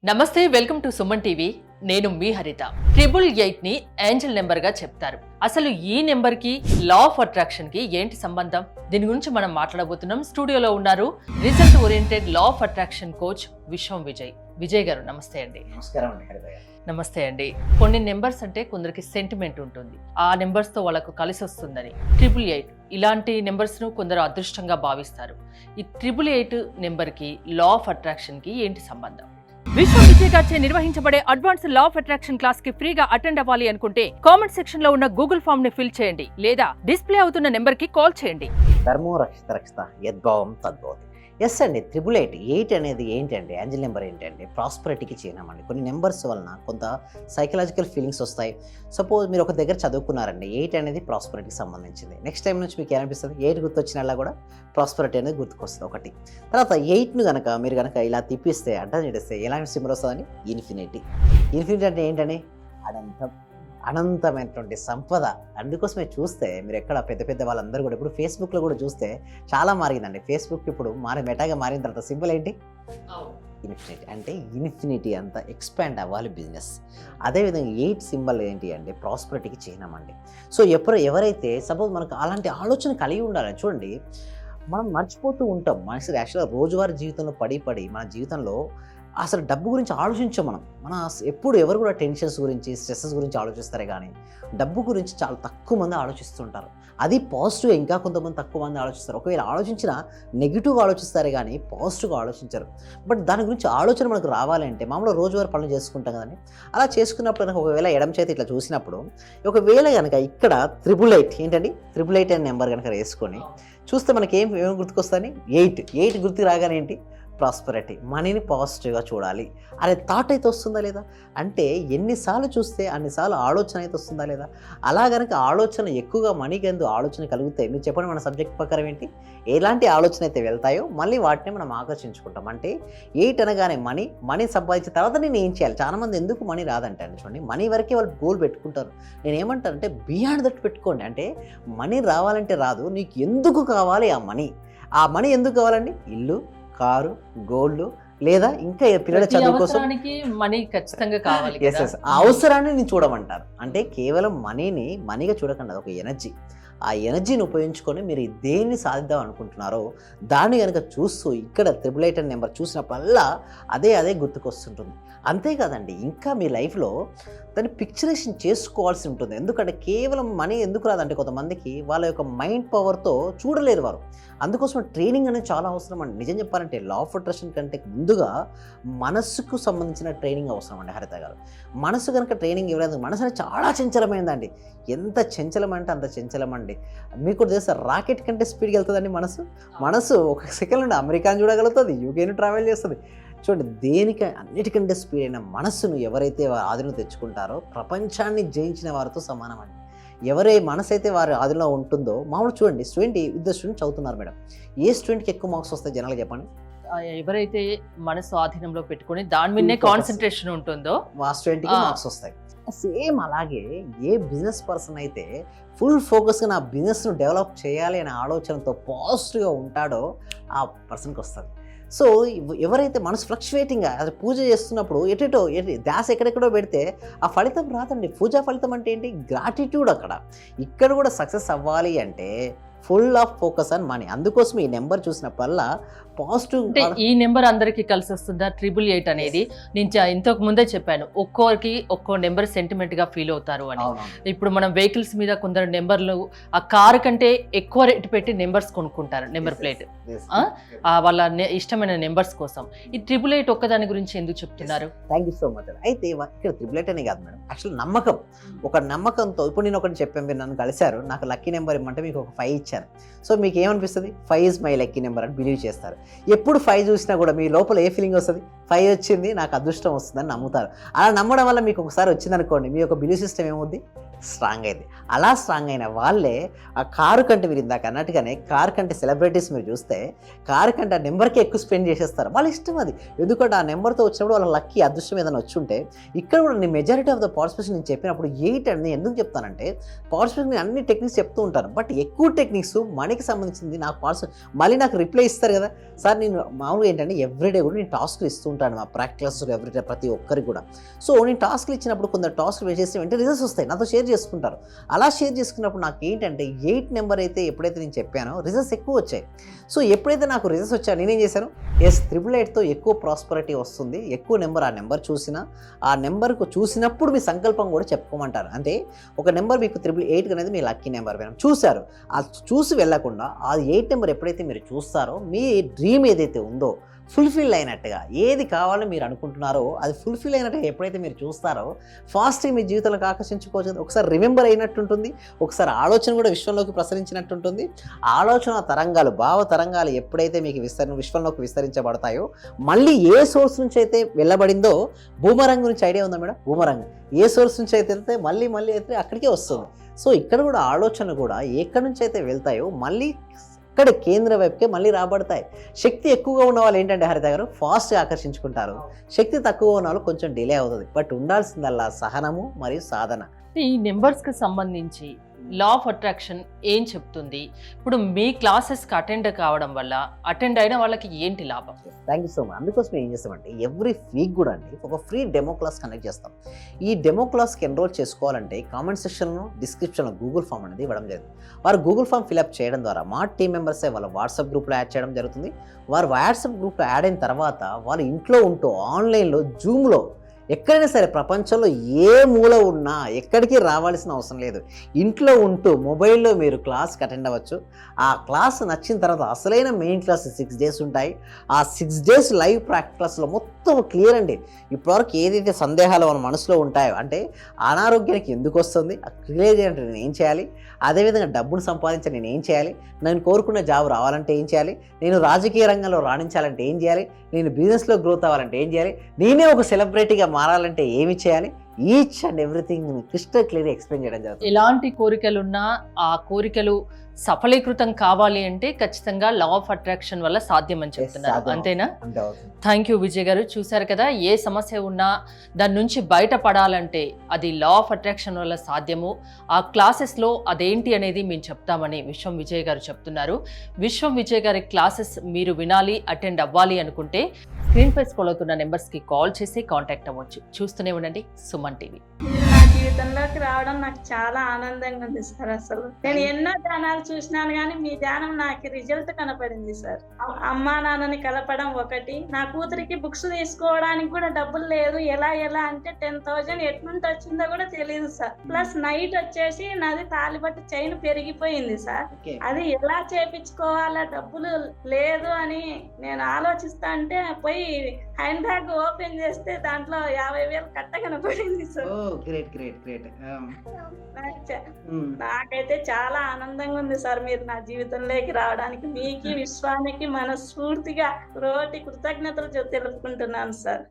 నమస్తే, welcome to Suman TV. నేను మీ హరిత. 888 ని ఏంజల్ నెంబర్ గా చెప్తారు. అసలు ఈ నెంబర్ కి లా ఆఫ్ అట్రాక్షన్ కి ఏంటి సంబంధం? దీని గురించి మనం మాట్లాడబోతున్నాం. స్టూడియోలో ఉన్నారు result oriented law of attraction coach విశ్వం విజయ్. విజయ్ గారు నమస్తే అండి. నమస్కారం అండి హరిత గారు. నమస్తే అండి. కొన్ని నెంబర్స్ అంటే కొందరికి సెంటిమెంట్ ఉంటుంది, ఆ నెంబర్స్ తో వాళ్ళకు కలిసి వస్తుందని. 888 ఇలాంటి నెంబర్స్ ను కొందరు అదృష్టంగా భావిస్తారు. ఈ 888 నెంబర్ కి లా ఆఫ్ అట్రాక్షన్ కి ఏంటి సంబంధం? విశ్వం విజయ్ గారిచే నిర్వహించబడే advance law of attraction class కి ఫ్రీగా అటెండ్ అవ్వాలి అనుకుంటే కామెంట్ సెక్షన్ లో ఉన్న గూగుల్ ఫామ్ ని ఫిల్ చేయండి, లేదా డిస్ప్లే అవుతున్న నెంబర్ కి కాల్ చేయండి. ధర్మో రక్షిత రక్షిత యద్భావం తద్భవతి. ఎస్ అండి, 888 అనేది ఏంటండి? ఏంజల్ నెంబర్ ఏంటండి? ప్రాస్పరిటీకి చిహ్నం అండి. కొన్ని నెంబర్స్ వలన కొంత సైకలాజికల్ ఫీలింగ్స్ వస్తాయి. సపోజ్ మీరు ఒక దగ్గర చదువుకున్నారండి, 8 అనేది ప్రాస్పరిటీకి సంబంధించింది. నెక్స్ట్ టైం నుంచి మీకు ఏమనిపిస్తుంది? 8 గుర్తొచ్చినలా కూడా ప్రాస్పరిటీ అనేది గుర్తుకొస్తుంది ఒకటి. తర్వాత 8ను కనుక మీరు కనుక ఇలా తిప్పిస్తే అడ్డం చేస్తే ఎలాంటి సింబల్ వస్తుందని? ఇన్ఫినిటీ. ఇన్ఫినిటీ అంటే ఏంటని? అనంతం, అనంతమైనటువంటి సంపద. అందుకోసమే చూస్తే మీరు ఎక్కడ పెద్ద పెద్ద వాళ్ళందరూ కూడా ఇప్పుడు ఫేస్బుక్లో కూడా చూస్తే చాలా మారిందండి. ఫేస్బుక్ ఇప్పుడు మెటాగా మారిన తర్వాత సింబల్ ఏంటి? ఇన్ఫినిటీ. అంటే ఇన్ఫినిటీ అంతా ఎక్స్పాండ్ అవ్వాలి బిజినెస్. అదేవిధంగా 8 సింబల్ ఏంటి అంటే ప్రాస్పరిటీకి చిహ్నం అండి. సో ఎవరైతే సపోజ్ మనకు అలాంటి ఆలోచన కలిగి ఉండాలని చూడండి, మనం మర్చిపోతూ ఉంటాం. మనిషి యాక్చువల్గా రోజువారీ జీవితంలో పడి మన జీవితంలో అసలు డబ్బు గురించి ఆలోచించాం. మన ఎప్పుడు ఎవరు కూడా టెన్షన్స్ గురించి, స్ట్రెస్సెస్ గురించి ఆలోచిస్తారే కానీ డబ్బు గురించి చాలా తక్కువ మంది ఆలోచిస్తుంటారు. అది పాజిటివ్. ఇంకా కొంతమంది తక్కువ మంది ఆలోచిస్తారు. ఒకవేళ ఆలోచించినా నెగిటివ్గా ఆలోచిస్తారే కానీ పాజిటివ్గా ఆలోచించరు. బట్ దాని గురించి ఆలోచన మనకు రావాలంటే మామూలుగా రోజువారీ పనులు చేసుకుంటాం కదండి. అలా చేసుకున్నప్పుడు కనుక ఒకవేళ ఎడమ చేతి ఇట్లా చూసినప్పుడు ఒకవేళ కనుక ఇక్కడ 888 ఏంటండి? 888 అనే నెంబర్ కనుక వేసుకొని చూస్తే మనకి ఏం గుర్తుకొస్తుంది? 8 గుర్తుకు రాగానే ఏంటి? ప్రాస్పరిటీ. మనీని పాజిటివ్గా చూడాలి అనే థాట్ అయితే వస్తుందా లేదా? అంటే ఎన్నిసార్లు చూస్తే అన్నిసార్లు ఆలోచన అయితే వస్తుందా లేదా? అలా కనుక ఆలోచన ఎక్కువగా మనీకి ఎందుకు ఆలోచన కలిగితే మీరు చెప్పండి, మన సబ్జెక్ట్ ప్రకారం ఏంటి? ఎలాంటి ఆలోచన అయితే వెళ్తాయో మళ్ళీ వాటిని మనం ఆకర్షించుకుంటాం. అంటే 8 అనగానే మనీ సంపాదించిన తర్వాత నేను ఏం చేయాలి? చాలామంది ఎందుకు మనీ రాదంటే అండి, చూడండి మనీ వరకే వాళ్ళు గోల్ పెట్టుకుంటారు. నేను ఏమంటానంటే బియాండ్ దట్ పెట్టుకోండి. అంటే మనీ రావాలంటే రాదు, నీకు ఎందుకు కావాలి ఆ మనీ ఎందుకు కావాలండి? ఇల్లు, కారు, గోల్డ్, లేదా ఇంకా పిల్లల చదువు కోసం మనీ ఖచ్చితంగా కావాలి. ఆ అవసరాన్ని నేను చూడమంటారు. అంటే కేవలం మనీగా చూడకుండా ఒక ఎనర్జీ. ఆ ఎనర్జీని ఉపయోగించుకొని మీరు దేన్ని సాధిద్దాం అనుకుంటున్నారో దాన్ని కనుక చూస్తూ ఇక్కడ 888 నెంబర్ చూసినప్పుడల్లా అదే గుర్తుకొస్తుంటుంది. అంతేకాదండి, ఇంకా మీ లైఫ్లో దాన్ని పిక్చరేషన్ చేసుకోవాల్సి ఉంటుంది. ఎందుకంటే కేవలం మనీ ఎందుకు రాదంటే కొంతమందికి వాళ్ళ యొక్క మైండ్ పవర్తో చూడలేరు వారు. అందుకోసం ట్రైనింగ్ అనేది చాలా అవసరం అండి. నిజం చెప్పాలంటే లా ఆఫ్ అట్రాక్షన్ కంటే ముందుగా మనస్సుకు సంబంధించిన ట్రైనింగ్ అవసరం అండి హరిత గారు. మనసు కనుక ట్రైనింగ్ ఇవ్వలేదు, మనసు అనేది చాలా చంచలమైందండి. ఎంత చంచలం అంటే అంత చంచలం అండి. మీకు కూడా తెలుసా, రాకెట్ కంటే స్పీడ్గా వెళ్తుందండి మనసు. ఒక సెకండ్ నుండి అమెరికాను చూడగలుగుతుంది, యూకేను ట్రావెల్ చేస్తుంది. చూడండి, అన్నిటికంటే స్పీడ్ అయిన మనస్సును ఎవరైతే ఆధీనం తెచ్చుకుంటారో ప్రపంచాన్ని జయించిన వారితో సమానం అండి. ఎవరే మనసు అయితే వారి ఆధీనంలో ఉంటుందో, మామూలు చూడండి ఇద్దరు స్టూడెంట్స్ చదువుతున్నారు మేడం, ఏ స్టూడెంట్కి ఎక్కువ మార్క్స్ వస్తాయి జనాలు చెప్పండి? ఎవరైతే మనసు ఆధీనంలో పెట్టుకుని దాని మీదనే కాన్సన్ట్రేషన్ ఉంటుందో ఆ స్టూడెంట్కి మార్క్స్ వస్తాయి. సేమ్ అలాగే ఏ బిజినెస్ పర్సన్ అయితే ఫుల్ ఫోకస్గా నా బిజినెస్ను డెవలప్ చేయాలి అనే ఆలోచనతో పాజిటివ్గా ఉంటాడో ఆ పర్సన్కి వస్తుంది. సో ఎవరైతే మనసు ఫ్లక్చువేటింగ్గా అది పూజ చేస్తున్నప్పుడు ధ్యాస ఎక్కడెక్కడో పెడితే ఆ ఫలితం రాదండి. పూజా ఫలితం అంటే ఏంటి? గ్రాటిట్యూడ్. ఇక్కడ కూడా సక్సెస్ అవ్వాలి అంటే full of focus on money. అందుకోసం ఈ నెంబర్ చూసినప్పుడల్లా పాజిటివ్. అంటే ఈ నెంబర్ అందరికి కలిసి వస్తుందా? 888 అనేది నేను ఇంతకు ముందే చెప్పాను, ఒక్కో నెంబర్ సెంటిమెంట్ గా ఫీల్ అవుతారు అని. ఇప్పుడు మనం వెహికల్స్ మీద కొందరు నెంబర్లు ఆ కారు కంటే ఎక్కువ రేట్ పెట్టి నెంబర్స్ కొనుక్కుంటారు, నెంబర్ ప్లేట్, వాళ్ళ ఇష్టమైన నెంబర్స్ కోసం. ఈ 888 ఒక్కదాని గురించి ఎందుకు చెప్తున్నారు? Thank you so much. అయితే ఇక్కడ 888 అనే కాదు మేడం, యాక్చువల్ నమ్మకంతో ఇప్పుడు నేను ఒకటి చెప్పాను, మీరు నన్ను కలిశారు, నాకు లక్కీ నెంబర్ ఇమ్మంటే మీకు ఒక 5 ఇచ్చారు. సో మీకు ఏమనిపిస్తుంది? 5 ఈజ్ మై లక్కీ నెంబర్ అని బిలీవ్ చేస్తారు. ఎప్పుడు 5 చూసినా కూడా మీ లోపల ఏ ఫీలింగ్ వస్తుంది? 5 వచ్చింది, నాకు అదృష్టం వస్తుందని నమ్ముతారు. అలా నమ్మడం వల్ల మీకు ఒకసారి వచ్చింది అనుకోండి, మీ యొక్క బిలీవ్ సిస్టమ్ ఏమవుద్ది? స్ట్రాంగ్ అయింది. అలా స్ట్రాంగ్ అయిన వాళ్ళే ఆ కారు కంటే, మీరు ఇందాక అన్నట్టుగానే కారు కంటే సెలబ్రిటీస్ మీరు చూస్తే కారు కంటే ఆ నెంబర్కి ఎక్కువ స్పెండ్ చేసేస్తారు. వాళ్ళ ఇష్టం అది. ఎందుకంటే ఆ నెంబర్తో వచ్చినప్పుడు వాళ్ళ లక్కీ అదృష్టం ఏదైనా వచ్చి ఉంటే, ఇక్కడ కూడా నేను మెజారిటీ ఆఫ్ ద పార్టిసిపేషన్ నేను చెప్పినప్పుడు 8 అని ఎందుకు చెప్తానంటే, పార్టిసిపేషన్ నేను అన్ని టెక్నిక్స్ చెప్తూ ఉంటాను. బట్ ఎక్కువ టెక్నిక్స్ మనీకి సంబంధించింది నాకు మళ్ళీ నాకు రిప్లై ఇస్తారు కదా సార్. నేను మామూలుగా ఏంటంటే ఎవ్రీడే కూడా నేను టాస్క్లు ఇస్తూ ఉంటాను మా ప్రాక్టీస్ ఎవ్రీడే ప్రతి ఒక్కరికి కూడా. సో నేను టాస్క్లు ఇచ్చినప్పుడు కొందరు టాస్క్లు చేసి వెంటనే రిజల్ట్స్ వస్తాయి, నాతో షేర్ చేసుకుంటారు. అలా షేర్ చేసుకున్నప్పుడు నాకు ఏంటంటే 8 నెంబర్ అయితే ఎప్పుడైతే నేను చెప్పానో రిజల్ట్స్ ఎక్కువ వచ్చాయి. సో ఎప్పుడైతే నాకు రిజల్ట్స్ వచ్చాయో నేనేం చేశాను, 888తో ఎక్కువ ప్రాస్పరిటీ వస్తుంది. ఎక్కువ నెంబర్ ఆ నెంబర్ చూసినా, ఆ నెంబర్కు చూసినప్పుడు మీ సంకల్పం కూడా చెప్పుకోమంటారు. అంటే ఒక నెంబర్ మీకు 888 అనేది మీ లక్కీ నెంబర్ చూశారు, అది చూసి వెళ్ళకుండా ఆ 8 నెంబర్ ఎప్పుడైతే మీరు చూస్తారో మీ డ్రీమ్ ఏదైతే ఉందో ఫుల్ఫిల్ అయినట్టుగా, ఏది కావాలో మీరు అనుకుంటున్నారో అది ఫుల్ఫిల్ అయినట్టుగా ఎప్పుడైతే మీరు చూస్తారో ఫాస్ట్గా మీ జీవితంలోకి ఆకర్షించుకోవచ్చు. ఒకసారి రిమెంబర్ అయినట్టుంటుంది, ఒకసారి ఆలోచన కూడా విశ్వంలోకి ప్రసరించినట్టుంటుంది. ఆలోచన తరంగాలు, భావ తరంగాలు ఎప్పుడైతే మీకు విశ్వంలోకి విస్తరించబడతాయో, మళ్ళీ ఏ సోర్స్ నుంచి అయితే వెళ్ళబడిందో, బూమరంగ్ గురించి ఐడియా ఉందా మేడం? బూమరంగ్ ఏ సోర్స్ నుంచి అయితే వెళ్తే మళ్ళీ అయితే అక్కడికే వస్తుంది. సో ఇక్కడ కూడా ఆలోచన కూడా ఎక్కడి నుంచి అయితే వెళ్తాయో మళ్ళీ ఇక్కడ కేంద్ర వైపుకే మళ్ళీ రాబడతాయి. శక్తి ఎక్కువగా ఉన్న వాళ్ళు ఏంటంటే హరిత గారు ఫాస్ట్గా ఆకర్షించుకుంటారు, శక్తి తక్కువ ఉన్న వాళ్ళు కొంచెం డిలే అవుతుంది. బట్ ఉండాల్సిందల్లా సహనము మరియు సాధన. ఈ నెంబర్స్కి సంబంధించి లా ఆఫ్ అట్రాక్షన్ ఏం చెప్తుంది? ఇప్పుడు మీ క్లాసెస్కి అటెండ్ కావడం వల్ల అటెండ్ అయిన వాళ్ళకి ఏంటి లాభం? Thank you so much. అందుకోసం ఏం చేస్తామంటే ఎవ్రీ వీక్ కూడా అండి ఒక ఫ్రీ డెమో క్లాస్ కండక్ట్ చేస్తాం. ఈ డెమో క్లాస్కి ఎన్రోల్ చేసుకోవాలంటే కామెంట్ సెక్షన్లో, డిస్క్రిప్షన్లో గూగుల్ ఫామ్ అనేది ఇవ్వడం జరుగుతుంది. వారు గూగుల్ ఫామ్ ఫిల్అప్ చేయడం ద్వారా మా టీం మెంబర్సే వాళ్ళ వాట్సాప్ గ్రూప్లో యాడ్ చేయడం జరుగుతుంది. వారు వాట్సాప్ గ్రూప్లో యాడ్ అయిన తర్వాత వాళ్ళు ఇంట్లో ఉంటూ ఆన్లైన్లో జూమ్లో ఎక్కడైనా సరే ప్రపంచంలో ఏ మూల ఉన్నా ఎక్కడికి రావాల్సిన అవసరం లేదు, ఇంట్లో ఉంటూ మొబైల్లో మీరు క్లాస్కి అటెండ్ అవ్వచ్చు. ఆ క్లాస్ నచ్చిన తర్వాత అసలైన మెయిన్ క్లాస్ 6 days ఉంటాయి. ఆ 6 days లైవ్ ప్రాక్టీస్ క్లాస్లో మొత్తం క్లియర్ అండి. ఇప్పటివరకు ఏదైతే సందేహాలు మన మనసులో ఉంటాయో, అంటే అనారోగ్యానికి ఎందుకు వస్తుంది, క్లియర్ చేయాలంటే నేను ఏం చేయాలి, అదేవిధంగా డబ్బును సంపాదించాలి నేను ఏం చేయాలి, నేను కోరుకున్న జాబ్ రావాలంటే ఏం చేయాలి, నేను రాజకీయ రంగంలో రాణించాలంటే ఏం చేయాలి, నేను బిజినెస్లో గ్రోత్ అవ్వాలంటే ఏం చేయాలి, నేనే ఒక సెలబ్రిటీగా మారాలంటే ఏమి చేయాలి, each and everything crystal clear explain చేయడం జరుగుతుంది. ఎలాంటి కోరికలున్నా ఆ కోరికలు సఫలీకృతం కావాలి అంటే ఖచ్చితంగా లా ఆఫ్ అట్రాక్షన్ వల్ల సాధ్యం అని చెప్తున్నారు, అంతేనా? థ్యాంక్ యూ విజయ్ గారు. చూశారు కదా, ఏ సమస్య ఉన్నా దాని నుంచి బయటపడాలంటే అది లా ఆఫ్ అట్రాక్షన్ వల్ల సాధ్యము. ఆ క్లాసెస్లో అదేంటి అనేది మేము చెప్తామని విశ్వం విజయ్ గారు చెప్తున్నారు. విశ్వం విజయ్ గారి క్లాసెస్ మీరు వినాలి, అటెండ్ అవ్వాలి అనుకుంటే స్క్రీన్ పై స్క్రోల్ అవుతున్న నెంబర్స్కి కాల్ చేసి కాంటాక్ట్ అవ్వచ్చు. చూస్తూనే ఉండండి సుమన్ టీవీ. నా జీవితంలోకి రావడం నాకు చాలా ఆనందంగా ఉంది సార్. అసలు నేను ఎన్నో ధ్యానాలు చూసినాను కానీ మీ ధ్యానం నాకు రిజల్ట్ కనపడింది సార్. అమ్మా నాన్నని కలపడం ఒకటి, నా కూతురికి బుక్స్ తీసుకోవడానికి కూడా డబ్బులు లేదు, ఎలా అంటే 10,000 ఎట్నుంటి వచ్చిందో కూడా తెలియదు సార్. ప్లస్ నైట్ వచ్చేసి నాది తాలిబట్టు చైన్ పెరిగిపోయింది సార్. అది ఎలా చేపించుకోవాలా, డబ్బులు లేదు అని నేను ఆలోచిస్తా అంటే పోయి హ్యాండ్ బ్యాగ్ ఓపెన్ చేస్తే దాంట్లో 50,000 కట్ట కనపడింది సార్. నాకైతే చాలా ఆనందంగా ఉంది సార్ మీరు నా జీవితంలోకి రావడానికి. మీకు విశ్వానికి మనస్ఫూర్తిగా రోటి కృతజ్ఞతలు తెలుపుకుంటున్నాను సార్.